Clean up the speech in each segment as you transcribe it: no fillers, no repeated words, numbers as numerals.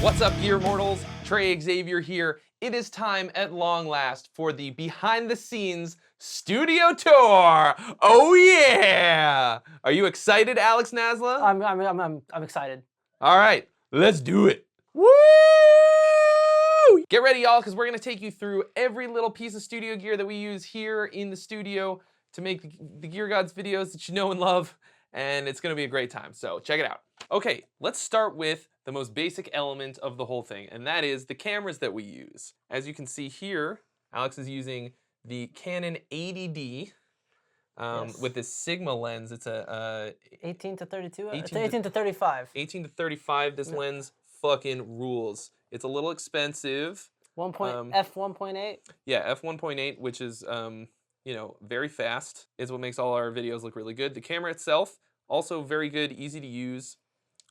What's up, gear mortals? Trey Xavier here. It is time at long last for the behind the scenes studio tour. Oh yeah! Are you excited, Alex Nasla? I'm excited. All right, let's do it. Woo! Get ready, y'all, because we're gonna take you through every little piece of studio gear that we use here in the studio to make the Gear Gods videos that you know and love, and it's gonna be a great time, so check it out. Okay, let's start with the most basic element of the whole thing, and that is the cameras that we use. As you can see here, Alex is using the Canon 80D Yes. with this Sigma lens. It's a 18 to 32? 18 to 35. 18 to 35. This lens fucking rules. It's a little expensive. F1.8? Yeah, f1.8, which is very fast. Is what makes all our videos look really good. The camera itself also very good, easy to use.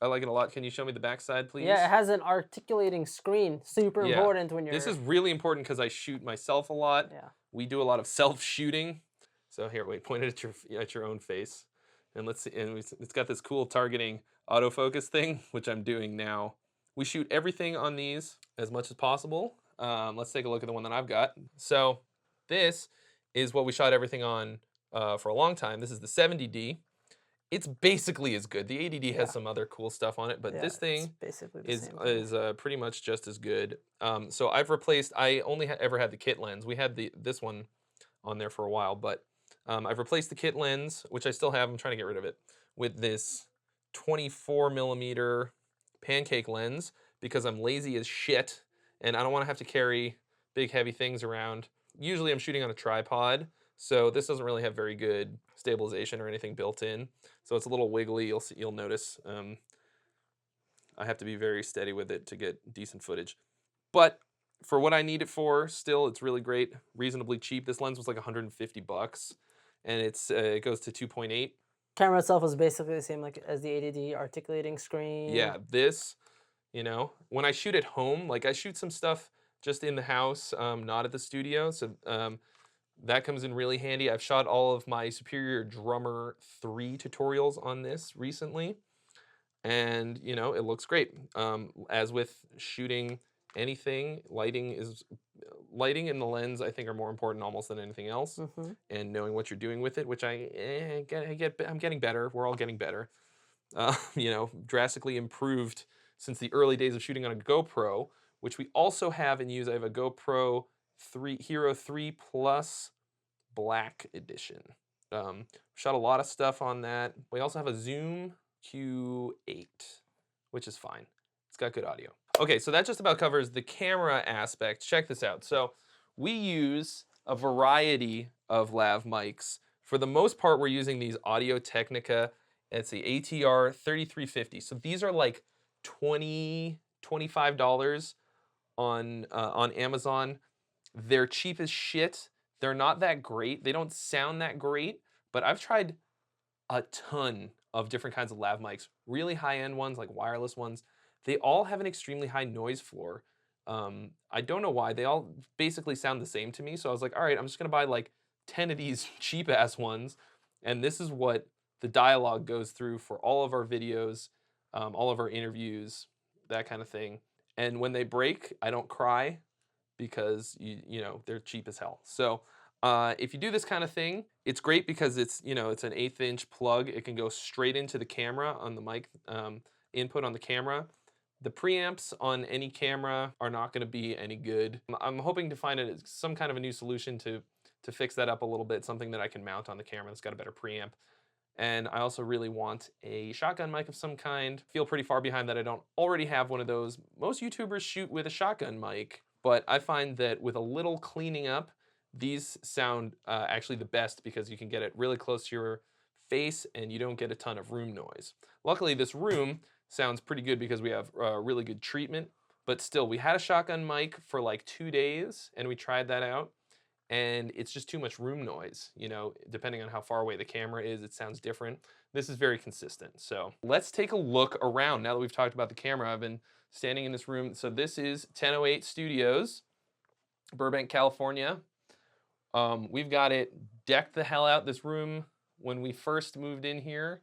I like it a lot. Can you show me the backside, please? Yeah, it has an articulating screen. Super Yeah. important when you're... This is really important because I shoot myself a lot. Yeah. We do a lot of self-shooting. So here, wait, point it at your own face. And let's see, and it's got this cool targeting autofocus thing, which I'm doing now. We shoot everything on these as much as possible. Let's take a look at the one that I've got. So this is what we shot everything on for a long time. This is the 70D. It's basically as good. The 80D has some other cool stuff on it, but this thing basically is pretty much just as good. So I've replaced, I only ever had the kit lens. We had this one on there for a while, but I've replaced the kit lens, which I still have. I'm trying to get rid of it, with this 24 millimeter pancake lens because I'm lazy as shit and I don't want to have to carry big heavy things around. Usually I'm shooting on a tripod, so this doesn't really have very good stabilization or anything built in. So it's a little wiggly. You'll notice. I have to be very steady with it to get decent footage. But for what I need it for, still, it's really great. Reasonably cheap. This lens was like 150 bucks, and it goes to 2.8. Camera itself is basically the same as the 80D, articulating screen. Yeah, this, when I shoot at home, like I shoot some stuff just in the house, not at the studio, so that comes in really handy. I've shot all of my Superior Drummer 3 tutorials on this recently, and it looks great. As with shooting anything, lighting and the lens I think are more important almost than anything else, and knowing what you're doing with it, which I'm getting better. We're all getting better. Drastically improved since the early days of shooting on a GoPro, which we also have and use. I have a GoPro Hero 3 Plus Black Edition. Shot a lot of stuff on that. We also have a Zoom Q8, which is fine. It's got good audio. Okay, so that just about covers the camera aspect. Check this out. So we use a variety of lav mics. For the most part, we're using these Audio-Technica. It's the ATR 3350. So these are like $20, $25 on Amazon. They're cheap as shit. They're not that great. They don't sound that great, but I've tried a ton of different kinds of lav mics, really high-end ones, like wireless ones. They all have an extremely high noise floor. I don't know why. They all basically sound the same to me, so I was like, all right, I'm just gonna buy like 10 of these cheap-ass ones, and this is what the dialogue goes through for all of our videos, all of our interviews, that kind of thing. And when they break, I don't cry because they're cheap as hell. So if you do this kind of thing, it's great because it's an 1/8 inch plug. It can go straight into the camera on the mic input on the camera. The preamps on any camera are not going to be any good. I'm hoping to find some kind of a new solution to fix that up a little bit, something that I can mount on the camera that's got a better preamp. And I also really want a shotgun mic of some kind. Feel pretty far behind that I don't already have one of those. Most YouTubers shoot with a shotgun mic, but I find that with a little cleaning up, these sound actually the best because you can get it really close to your face and you don't get a ton of room noise. Luckily, this room sounds pretty good because we have really good treatment, but still, we had a shotgun mic for like 2 days and we tried that out, and it's just too much room noise. Depending on how far away the camera is, it sounds different. This is very consistent. So let's take a look around. Now that we've talked about the camera, I've been standing in this room. So this is 1008 Studios, Burbank, California. We've got it decked the hell out. This room, when we first moved in here,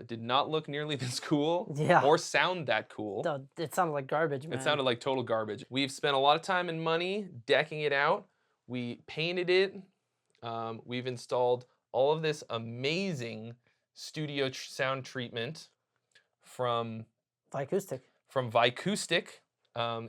Did not look nearly this cool Yeah. or sound that cool. It sounded like garbage, man. It sounded like total garbage. We've spent a lot of time and money decking it out. We painted it. We've installed all of this amazing studio sound treatment from Acoustic. Vicoustic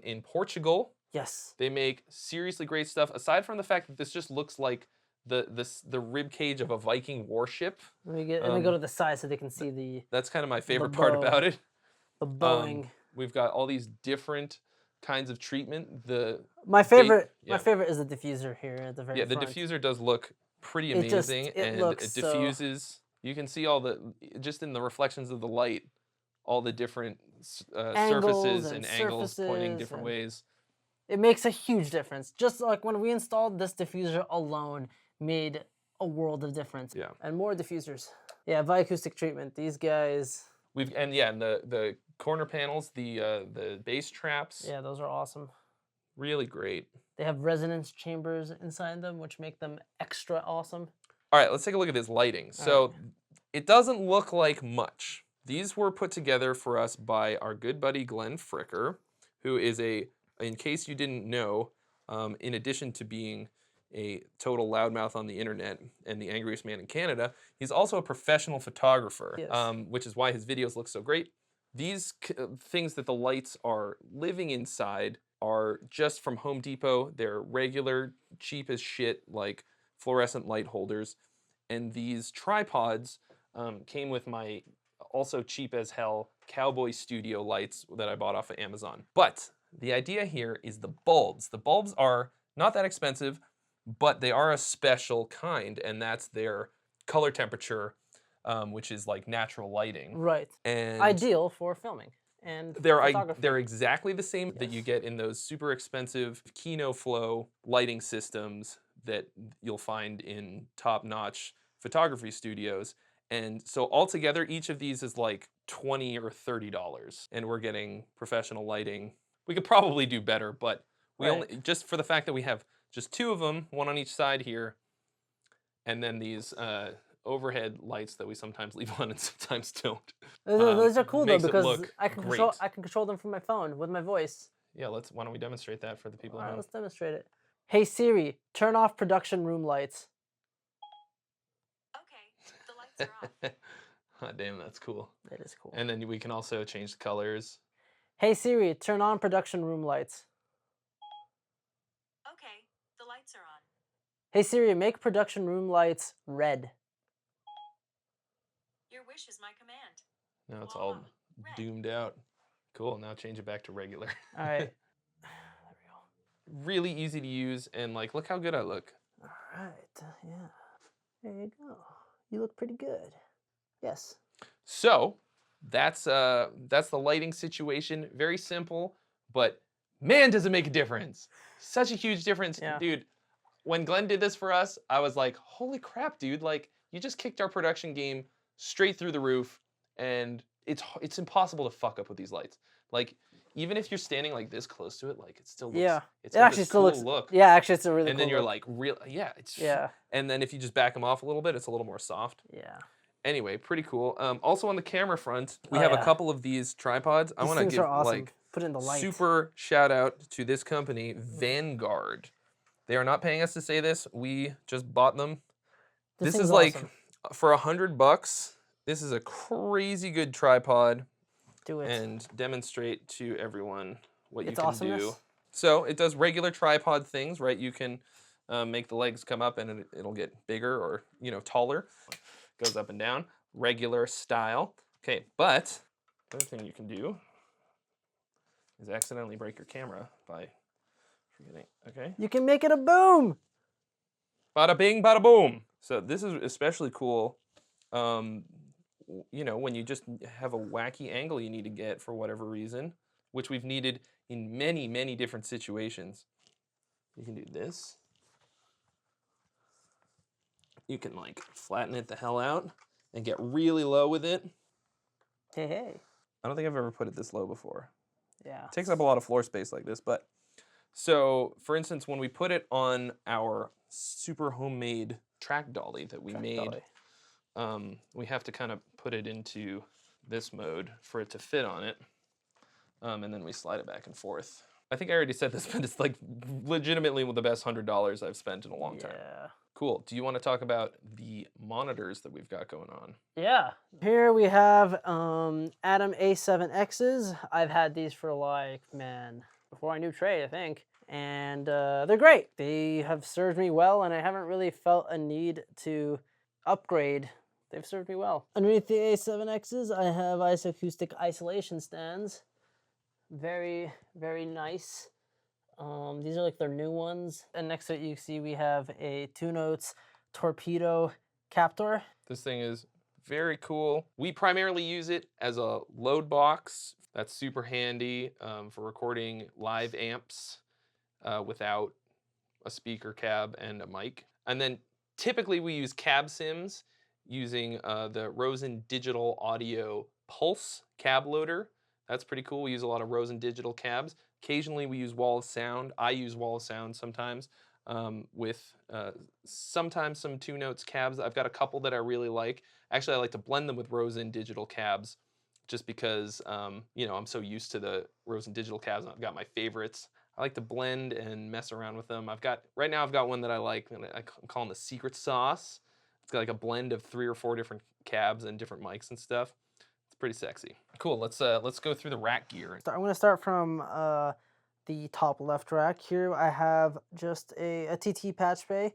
in Portugal. Yes. They make seriously great stuff. Aside from the fact that this just looks like the rib cage of a Viking warship. Let me go to the side so they can see the That's kind of my favorite part about it. bowing. We've got all these different kinds of treatment. My favorite is the diffuser here at the very front. Yeah, the diffuser does look pretty amazing, it diffuses. You can see all just in the reflections of the light, all the different surfaces and angles pointing different ways. It makes a huge difference. Just like when we installed this diffuser alone, made a world of difference. Yeah. And more diffusers. Yeah, Vicoustic treatment. These guys. And the corner panels, the bass traps. Yeah, those are awesome. Really great. They have resonance chambers inside them, which make them extra awesome. All right, let's take a look at this lighting. So it doesn't look like much. These were put together for us by our good buddy Glenn Fricker, who is in case you didn't know, in addition to being a total loudmouth on the internet and the angriest man in Canada, he's also a professional photographer, yes. Which is why his videos look so great. These things that the lights are living inside are just from Home Depot. They're regular, cheap as shit, like fluorescent light holders. And these tripods came with my also cheap as hell Cowboy Studio lights that I bought off of Amazon. But the idea here is the bulbs. The bulbs are not that expensive, but they are a special kind, and that's their color temperature, which is like natural lighting. Right. And ideal for filming and photography. They're exactly the same that you get in those super expensive Kino Flow lighting systems that you'll find in top-notch photography studios. And so altogether, each of these is like $20 or $30, and we're getting professional lighting. We could probably do better, but we only, just for the fact that we have just two of them, one on each side here, and then these overhead lights that we sometimes leave on and sometimes don't. Those are cool though, because I can control them from my phone with my voice. Yeah, why don't we demonstrate that for the people at home? Let's demonstrate it. Hey Siri, turn off production room lights. Okay, the lights are on. Oh, damn, that's cool. That is cool. And then we can also change the colors. Hey Siri, turn on production room lights. Okay, the lights are on. Hey Siri, make production room lights red. Your wish is my command. Now it's all doomed out. Cool, now change it back to regular. All right. There we go. Really easy to use, and like, look how good I look. All right, yeah. There you go. You look pretty good. Yes. So that's the lighting situation. Very simple, but man, does it make a difference. Such a huge difference. Yeah. Dude, when Glenn did this for us, I was like, holy crap, dude. Like, you just kicked our production game straight through the roof, and it's impossible to fuck up with these lights. Like, even if you're standing like this close to it, like it still looks, it actually still looks look. Yeah, actually it's a really and cool then you're look. like, and then if you just back them off a little bit, it's a little more soft. Yeah. Anyway, pretty cool. Also on the camera front, we have a couple of these tripods. I want to give like put in the light. Super shout out to this company, Vanguard. They are not paying us to say this. We just bought them. This is like awesome. For $100. This is a crazy good tripod. Do it. And demonstrate to everyone what you can awesomeness. do. So it does regular tripod things, right? You can make the legs come up and it'll get bigger or, taller. Goes up and down, regular style. Okay, but the other thing you can do is accidentally break your camera by forgetting, okay? You can make it a boom! Bada bing, bada boom. So this is especially cool, when you just have a wacky angle you need to get for whatever reason, which we've needed in many, many different situations. You can do this. You can like flatten it the hell out and get really low with it. Hey. I don't think I've ever put it this low before. Yeah. It takes up a lot of floor space like this, but so for instance, when we put it on our super homemade track dolly that we made we have to kind of put it into this mode for it to fit on it. And then we slide it back and forth. I think I already said this, but it's like legitimately one of the best $100 I've spent in a long time. Yeah. Cool. Do you want to talk about the monitors that we've got going on? Yeah. Here we have Atom A7Xs. I've had these for like, man, before I knew Trey, I think. And they're great. They have served me well, and I haven't really felt a need to upgrade. They've served me well. Underneath the A7Xs, I have isoacoustic isolation stands. Very, very nice. These are like their new ones. And next to it, you see we have a 2 Notes torpedo captor. This thing is very cool. We primarily use it as a load box. That's super handy for recording live amps without a speaker cab and a mic. And then typically we use cab sims using the Rosen Digital Audio Pulse cab loader. That's pretty cool. We use a lot of Rosen Digital cabs. Occasionally we use Wall of Sound. I use Wall of Sound sometimes with sometimes some 2 Notes cabs. I've got a couple that I really like. Actually, I like to blend them with Rosen Digital cabs just because, you know, I'm so used to the Rosen Digital cabs. I've got my favorites. I like to blend and mess around with them. Right now I've got one that I like, and I'm calling the Secret Sauce. It's got like a blend of 3 or 4 different cabs and different mics and stuff. It's pretty sexy. Cool, let's go through the rack gear. I'm going to start from the top left rack. Here I have just a TT patch bay,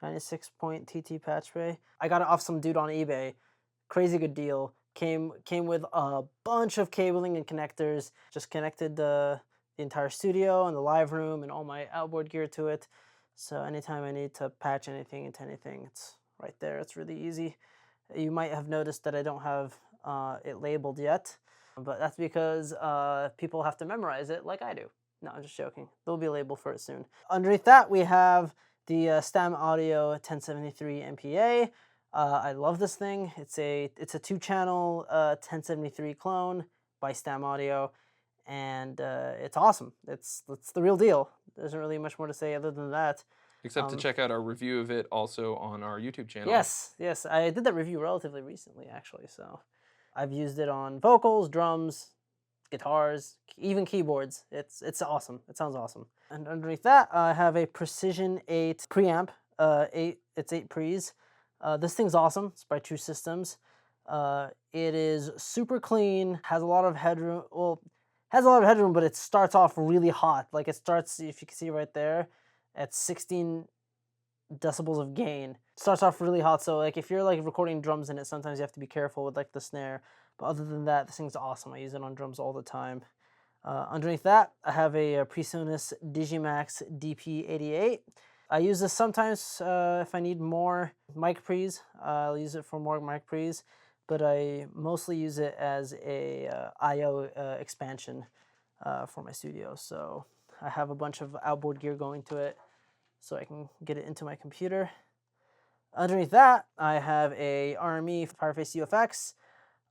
96-point TT patch bay. I got it off some dude on eBay. Crazy good deal. Came with a bunch of cabling and connectors. Just connected the entire studio and the live room and all my outboard gear to it. So anytime I need to patch anything into anything, it's right there. It's really easy. You might have noticed that I don't have it labeled yet, but that's because people have to memorize it like I do. No, I'm just joking. There'll be a label for it soon. Underneath that, we have the Stam Audio 1073 MPA. I love this thing. It's a 2-channel 1073 clone by Stam Audio, and it's awesome. It's the real deal. There isn't really much more to say other than that. Except to check out our review of it also on our YouTube channel. Yes, I did that review relatively recently, actually. So I've used it on vocals, drums, guitars, even keyboards. It's awesome. It sounds awesome. And underneath that, I have a Precision 8 preamp. It's 8 pre's. This thing's awesome. It's by True Systems. It is super clean. Has a lot of headroom. Well, has a lot of headroom, but it starts off really hot. Like it starts, if you can see right there, at 16 decibels of gain. It starts off really hot, so like if you're like recording drums in it, sometimes you have to be careful with like the snare. But other than that, this thing's awesome. I use it on drums all the time. Underneath that, I have a PreSonus Digimax DP88. I use this sometimes if I need more mic pre's. I'll use it for more mic pre's, but I mostly use it as a I/O expansion for my studio. So I have a bunch of outboard gear going to it so I can get it into my computer. Underneath that, I have a RME Fireface UFX.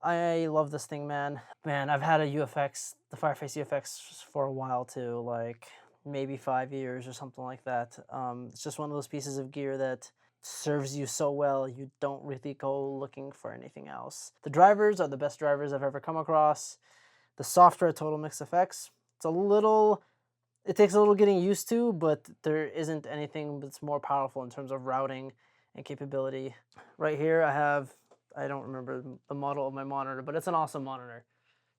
I love this thing, man. Man, I've had a UFX, the Fireface UFX, for a while too, like maybe 5 years or something like that. It's just one of those pieces of gear that serves you so well, you don't really go looking for anything else. The drivers are the best drivers I've ever come across. The software, Total Mix Effects, it takes a little getting used to, but there isn't anything that's more powerful in terms of routing and capability. Right here I don't remember the model of my monitor, but it's an awesome monitor.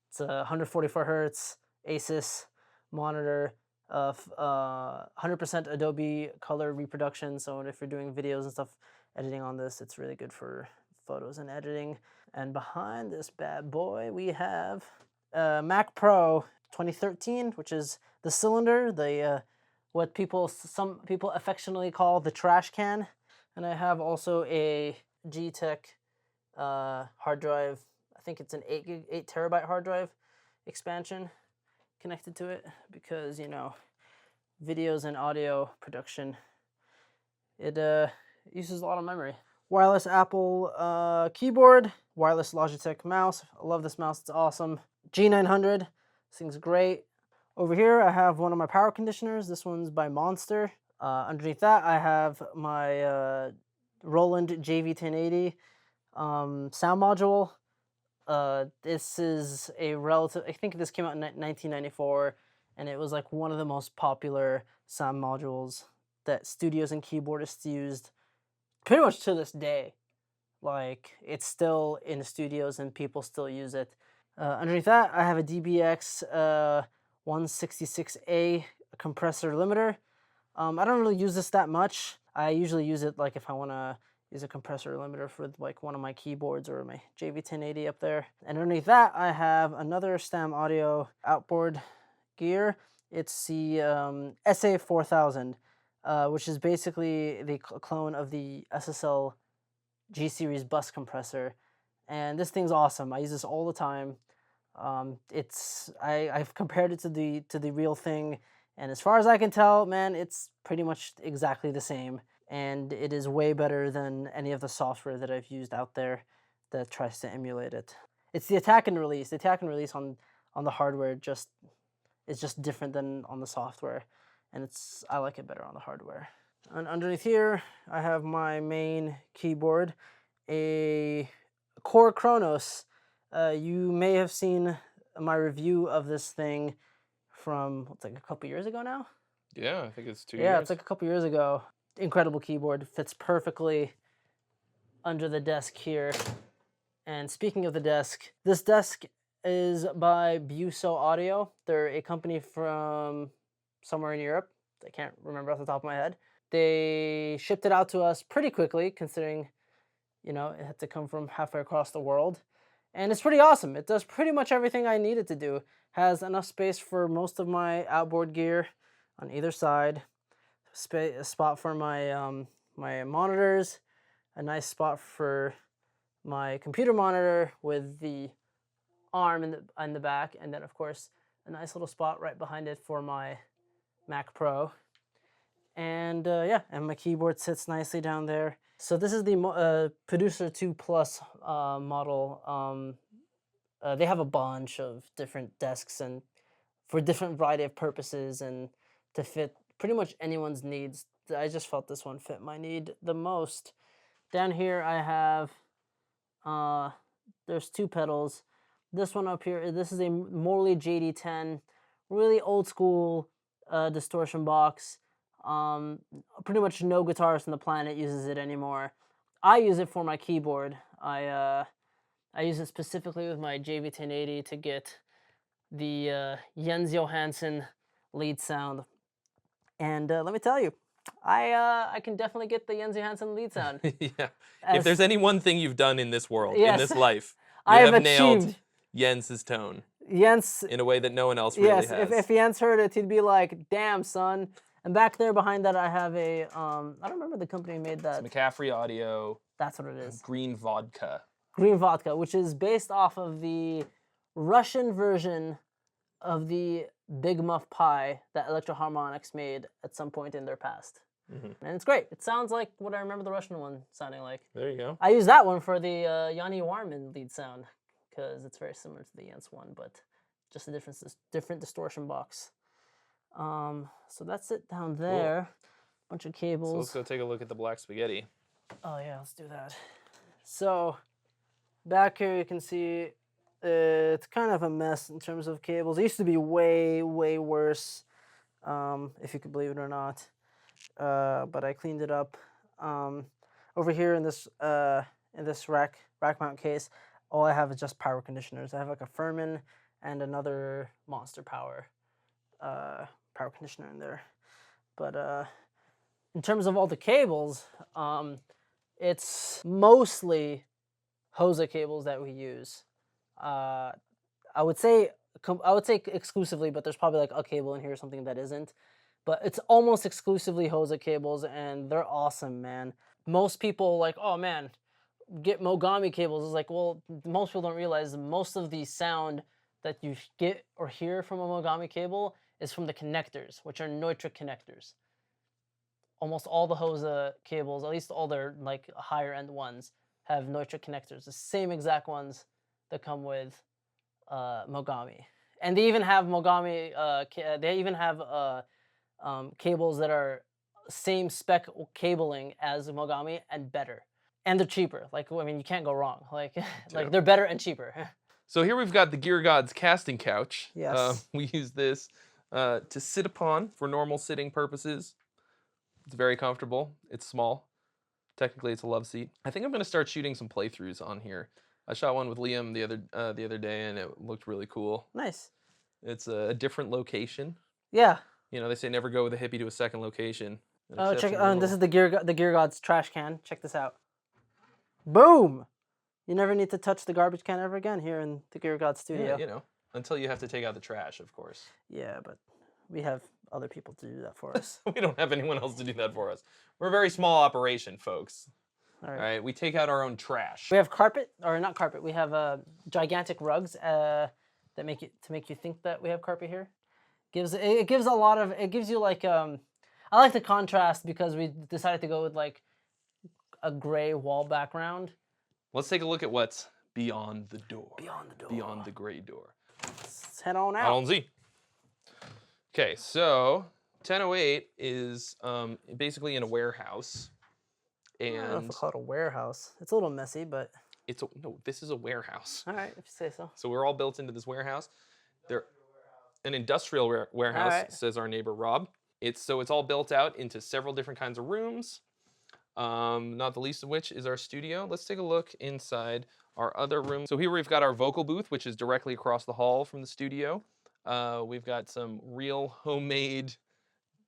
It's a 144 hertz Asus monitor of 100% Adobe color reproduction. So if you're doing videos and stuff, editing on this, it's really good for photos and editing. And behind this bad boy, we have Mac Pro 2013, which is the cylinder, what some people affectionately call the trash can. And I have also a G-Tech hard drive. I think it's an 8 terabyte hard drive expansion connected to it because, you know, videos and audio production, it uses a lot of memory. Wireless Apple keyboard, wireless Logitech mouse. I love this mouse, it's awesome. G900, this thing's great. Over here I have one of my power conditioners. This one's by Monster. Underneath that I have my Roland JV1080. Sound module. This is a relative. I think this came out in 1994, and it was like one of the most popular sound modules that studios and keyboardists used, pretty much to this day. Like, it's still in studios and people still use it. Underneath that, I have a DBX 166A compressor limiter. I don't really use this that much. I usually use it like if I want to use a compressor limiter for like one of my keyboards or my JV1080 up there. And underneath that, I have another Stam Audio outboard gear. It's the SA4000, which is basically the clone of the SSL G series bus compressor, and this thing's awesome. I use this all the time. I've compared it to the real thing, and as far as I can tell, man, it's pretty much exactly the same, and it is way better than any of the software that I've used out there that tries to emulate it. It's the attack and release. The attack and release on the hardware is just different than on the software, and I like it better on the hardware. And underneath here, I have my main keyboard, a Core Kronos. You may have seen my review of this thing from, what's like a couple years ago now? Yeah, I think it's 2 Yeah, years. it's like a couple years ago. Incredible keyboard, fits perfectly under the desk here. And speaking of the desk, this desk is by Buso Audio. They're a company from somewhere in Europe. I can't remember off the top of my head. They shipped it out to us pretty quickly, considering, it had to come from halfway across the world. And it's pretty awesome. It does pretty much everything I need it to do. Has enough space for most of my outboard gear on either side. A spot for my my monitors. A nice spot for my computer monitor with the arm in the back. And then, of course, a nice little spot right behind it for my Mac Pro. And and my keyboard sits nicely down there. So this is the Producer 2 Plus model. They have a bunch of different desks and for different variety of purposes and to fit pretty much anyone's needs. I just felt this one fit my need the most. Down here I have, there's two pedals. This one up here, this is a Morley JD10, really old school distortion box. Pretty much no guitarist on the planet uses it anymore. I use it for my keyboard. I use it specifically with my JV1080 to get the Jens Johansson lead sound. And let me tell you, I can definitely get the Jens Johansson lead sound. Yeah. If there's any one thing you've done in this world, in Yes. this life, you I have have nailed achieved. Jens's tone Jens, in a way that no one else really yes, has. if Jens heard it, he'd be like, "Damn, son." And back there behind that, I have a I don't remember the company who made that. It's McCaffrey Audio That's what it is. Green Vodka. Green Vodka, which is based off of the Russian version of the Big Muff Pie that Electro Harmonix made at some point in their past. Mm-hmm. And it's great. It sounds like what I remember the Russian one sounding like. There you go. I use that one for the Yanni Warman lead sound because it's very similar to the Jens one, but just a different distortion box. So that's it down there. Bunch of cables. So let's go take a look at the black spaghetti. Oh yeah, let's do that. So back here you can see it's kind of a mess in terms of cables. It used to be way, way worse, if you could believe it or not. But I cleaned it up. Over here in this rack mount case, all I have is just power conditioners. I have like a Furman and another Monster Power power conditioner in there. But in terms of all the cables, it's mostly Hosa cables that we use. I would say exclusively, but there's probably like a cable in here or something that isn't. But it's almost exclusively Hosa cables, and they're awesome, man. Most people like, oh man, get Mogami cables. It's like, well, most people don't realize most of the sound that you get or hear from a Mogami cable is from the connectors, which are Neutrik connectors. Almost all the Hosa cables, at least all their like higher end ones, have Neutrik connectors, the same exact ones that come with Mogami. And they even have Mogami. They even have cables that are same spec cabling as Mogami and better. and they're cheaper. Like, I mean, you can't go wrong. Like, Yeah. like they're better and cheaper. So here we've got the Gear Gods casting couch. Yes. We use this to sit upon for normal sitting purposes. It's very comfortable. It's small. Technically, it's a love seat. I think I'm gonna start shooting some playthroughs on here. I shot one with Liam the other day, and it looked really cool. Nice. It's a different location. Yeah. You know, they say never go with a hippie to a second location. An Oh, check. exception This rule. is the Gear Gods trash can. Check this out. Boom. You never need to touch the garbage can ever again here in the Gear Gods studio. Yeah, you know, until you have to take out the trash, of course. Yeah, but we have other people to do that for us. We don't have anyone else to do that for us. We're a very small operation, folks. All All right. right, we take out our own trash. We have carpet, or not carpet. We have gigantic rugs that make you think that we have carpet here. It gives a lot of, it gives you like I like the contrast because we decided to go with like a gray wall background. Let's take a look at what's beyond the door. Beyond the door. Beyond the gray door. Let's head on Out out. on Z. Okay, so 1008 is basically in a warehouse. I don't know if And we'll call it a warehouse. It's a little messy, but no, this is a warehouse. all right, if you say so. So we're all built into this warehouse. They're an industrial warehouse, Alright. says our neighbor Rob. It's all built out into several different kinds of rooms. Not the least of which is our studio. Let's take a look inside our other room. So here we've got our vocal booth, which is directly across the hall from the studio. We've got some real homemade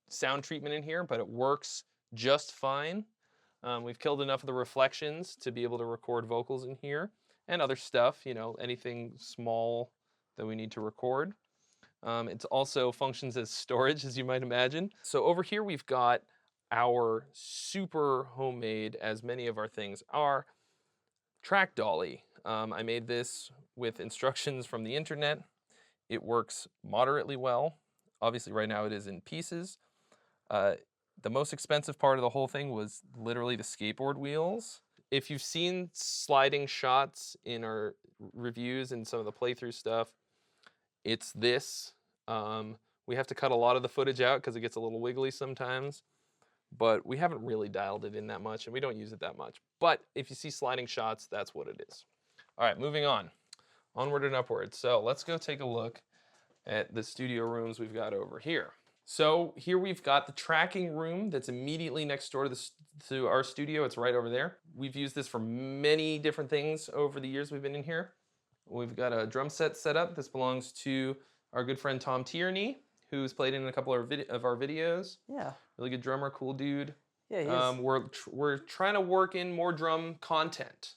sound treatment in here, but it works just fine. We've killed enough of the reflections to be able to record vocals in here and other stuff, you know, anything small that we need to record. It also functions as storage, as you might imagine. So over here we've got our super homemade, as many of our things are, track dolly. I made this with instructions from the internet. It works moderately well. Obviously right now it is in pieces. The most expensive part of the whole thing was literally the skateboard wheels. If you've seen sliding shots in our reviews and some of the playthrough stuff, it's this. We have to cut a lot of the footage out because it gets a little wiggly sometimes, but we haven't really dialed it in that much and we don't use it that much. But if you see sliding shots, that's what it is. All right, moving on. Onward and upward. So let's go take a look at the studio rooms we've got over here. So here we've got the tracking room that's immediately next door to our studio. It's right over there. We've used this for many different things over the years we've been in here. We've got a drum set up. This belongs to our good friend Tom Tierney, who's played in a couple of our videos. Yeah. Really good drummer, cool dude. Yeah, he is. We're trying to work in more drum content.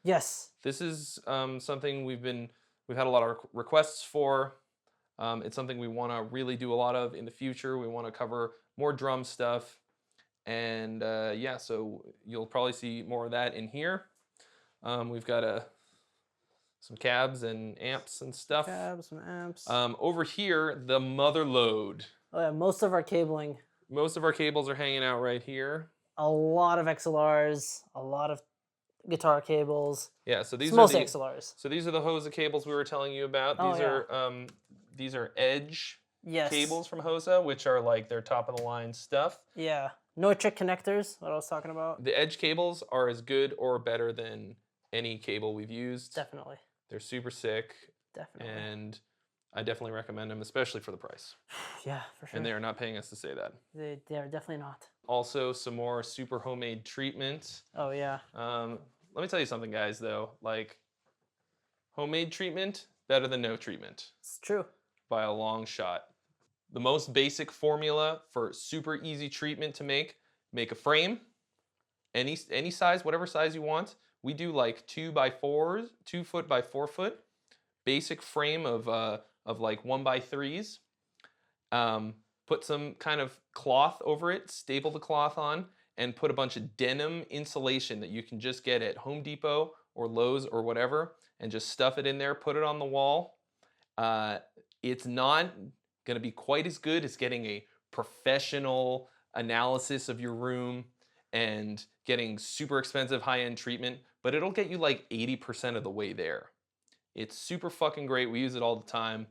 Yes. This is something we've had a lot of requests for. It's something we want to really do a lot of in the future. We want to cover more drum stuff. And yeah, so you'll probably see more of that in here. We've got some cabs and amps and stuff. Cabs and amps. Over here, the mother load. Oh yeah, most of our cabling. Most of our cables are hanging out right here. A lot of XLRs, a lot of guitar cables. Yeah, so these It's are mostly the XLRs. so these are the HOSA cables we were telling you about. Oh, These are Edge Yes. cables from HOSA, which are like their top of the line stuff. Yeah. No trick connectors, what I was talking about. The Edge cables are as good or better than any cable we've used. Definitely. They're super sick, Definitely. and I definitely recommend them, especially for the price. Yeah, for sure. And they are not paying us to say that. They are definitely not. Also, some more super homemade treatment. Oh yeah. Let me tell you something, guys, though. Like, homemade treatment, better than no treatment It's true. by a long shot. The most basic formula for super easy treatment to make a frame, any size, whatever size you want. We do like 2 foot by 4 foot, basic frame of like 1 by 3s. Put some kind of cloth over it, staple the cloth on, and put a bunch of denim insulation that you can just get at Home Depot or Lowe's or whatever, and just stuff it in there, put it on the wall. It's not going to be quite as good as getting a professional analysis of your room and getting super expensive high-end treatment, but it'll get you like 80% of the way there. It's super fucking great. We use it all the time,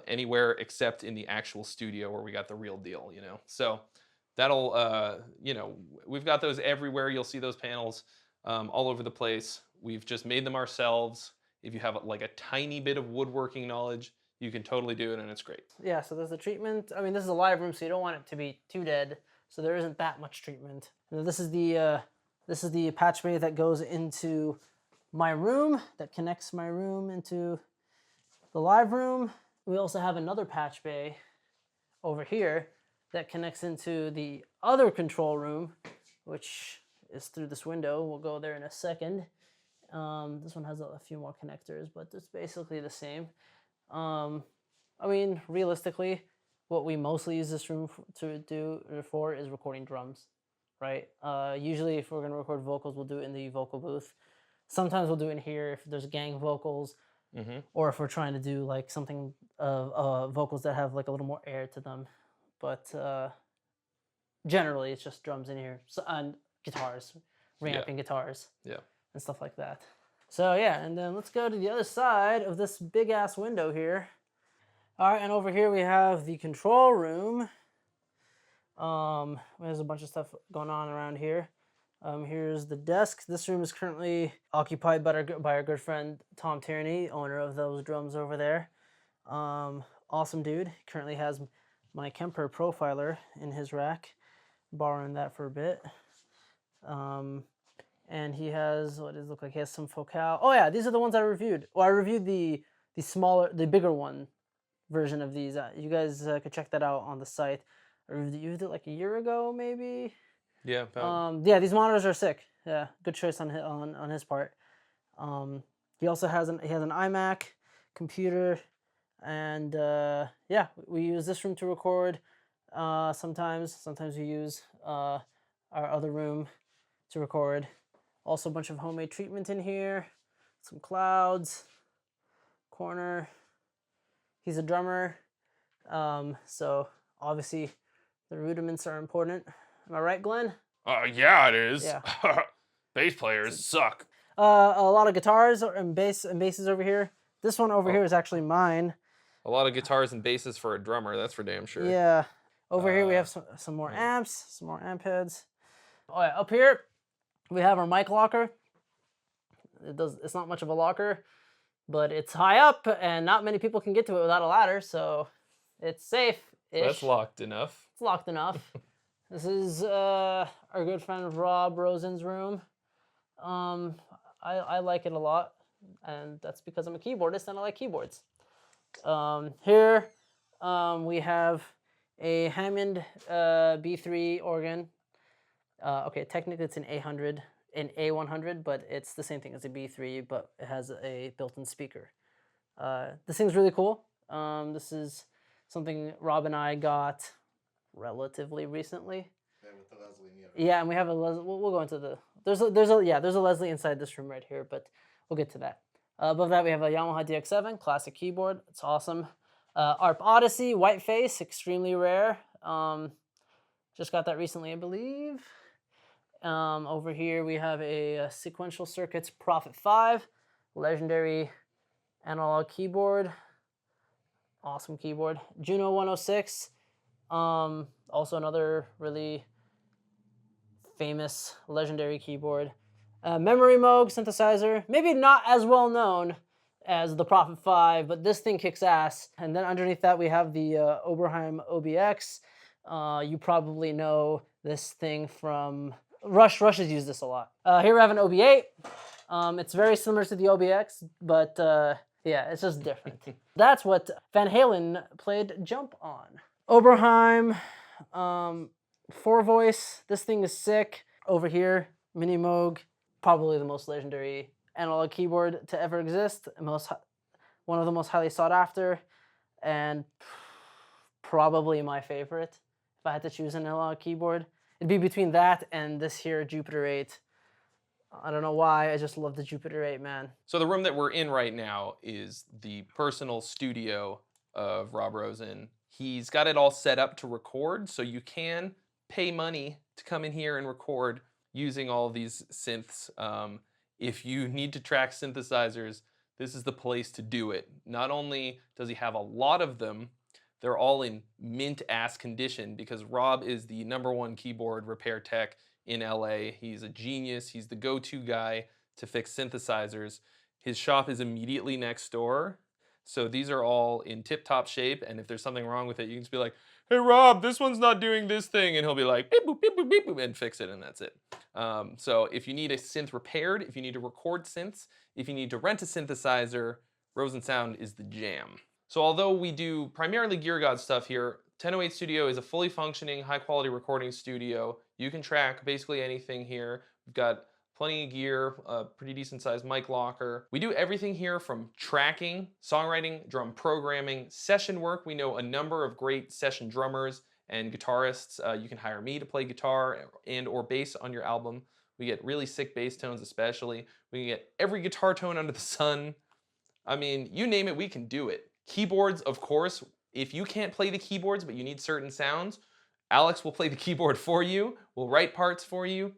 anywhere except in the actual studio where we got the real deal, you know? So that'll, you know, we've got those everywhere. You'll see those panels all over the place. We've just made them ourselves. If you have like a tiny bit of woodworking knowledge, you can totally do it, and it's great. Yeah, so there's the treatment. I mean, this is a live room, so you don't want it to be too dead. So there isn't that much treatment. And this is the patch bay that goes into my room, that connects my room into the live room. We also have another patch bay over here that connects into the other control room, which is through this window. We'll go there in a second. This one has a few more connectors, but it's basically the same. I mean, realistically, what we mostly use this room for is recording drums, right? Usually, if we're gonna record vocals, we'll do it in the vocal booth. Sometimes we'll do it in here if there's gang vocals, or if we're trying to do like something vocals that have like a little more air to them. But generally, it's just drums in here, and guitars, reamping guitars, and stuff like that. So yeah, and then let's go to the other side of this big ass window here. All right, and over here we have the control room. There's a bunch of stuff going on around here. Here's the desk. This room is currently occupied by our good friend Tom Tierney, owner of those drums over there. Awesome dude. Currently has my Kemper Profiler in his rack, borrowing that for a bit. And he has, what does it look like? He has some Focal. Oh yeah, these are the ones I reviewed. Well, I reviewed the bigger one version of these. You guys could check that out on the site. I reviewed it like a year ago, maybe. Yeah. Yeah, these monitors are sick. Yeah, good choice on his part. He also has an iMac computer, and yeah, we use this room to record. Sometimes we use our other room to record. Also a bunch of homemade treatment in here, some clouds, corner. He's a drummer, so obviously the rudiments are important. Am I right, Glenn? Yeah, it is. Yeah. Bass players suck. A lot of guitars and basses over here. This one over here is actually mine. A lot of guitars and basses for a drummer, that's for damn sure. Yeah. Over here we have some more amps, some more amp heads. Oh yeah, up here we have our mic locker. It's not much of a locker, but it's high up and not many people can get to it without a ladder, so it's safe-ish. That's locked enough. It's locked enough. This is our good friend Rob Rosen's room. I like it a lot, and that's because I'm a keyboardist and I like keyboards. Here we have a Hammond B3 organ. Okay, technically it's an A100, but it's the same thing as a B3, but it has a built-in speaker. This thing's really cool. This is something Rob and I got relatively recently. Yeah, with the Leslie Neo. Yeah, and we have a Leslie. We'll go into the. There's a Leslie inside this room right here, but we'll get to that. Above that we have a Yamaha DX7 classic keyboard. It's awesome. ARP Odyssey whiteface, extremely rare. Just got that recently, I believe. Over here we have a Sequential Circuits Prophet 5, legendary analog keyboard. Awesome keyboard. Juno 106. Also another really famous legendary keyboard. Memory Moog synthesizer, maybe not as well known as the Prophet 5, but this thing kicks ass. And then underneath that we have the Oberheim OBX. You probably know this thing from Rush. Rush has used this a lot. Here we have an OB8. It's very similar to the OBX, but yeah, it's just different. That's what Van Halen played Jump on. Oberheim, 4-voice. This thing is sick. Over here, Mini Moog, probably the most legendary analog keyboard to ever exist. One of the most highly sought after, and probably my favorite. If I had to choose an analog keyboard, it'd be between that and this here Jupiter 8. I don't know why, I just love the Jupiter 8, man. So the room that we're in right now is the personal studio of Rob Rosen. He's got it all set up to record, so you can pay money to come in here and record using all these synths. If you need to track synthesizers, this is the place to do it. Not only does he have a lot of them, they're all in mint-ass condition because Rob is the #1 keyboard repair tech in LA. He's a genius. He's the go-to guy to fix synthesizers. His shop is immediately next door. So these are all in tip-top shape, and if there's something wrong with it, you can just be like, hey Rob, this one's not doing this thing, and he'll be like, beep boop, beep boop, beep boop, and fix it, and that's it. So if you need a synth repaired, if you need to record synths, if you need to rent a synthesizer, Rose & Sound is the jam. So although we do primarily Gear God stuff here, 1008 Studio is a fully functioning, high-quality recording studio. You can track basically anything here. We've got plenty of gear, a pretty decent sized mic locker. We do everything here from tracking, songwriting, drum programming, session work. We know a number of great session drummers and guitarists. You can hire me to play guitar and or bass on your album. We get really sick bass tones especially. We can get every guitar tone under the sun. I mean, you name it, we can do it. Keyboards, of course. If you can't play the keyboards but you need certain sounds, Alex will play the keyboard for you. We'll write parts for you.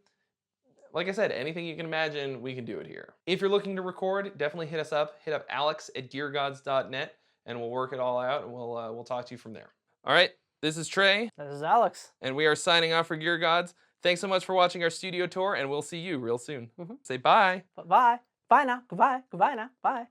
Like I said, anything you can imagine, we can do it here. If you're looking to record, definitely hit us up. Hit up alex@geargods.net and we'll work it all out, and we'll talk to you from there. All right, this is Trey. This is Alex. And we are signing off for Gear Gods. Thanks so much for watching our studio tour, and we'll see you real soon. Say bye. Bye. Bye now. Goodbye. Goodbye now. Bye.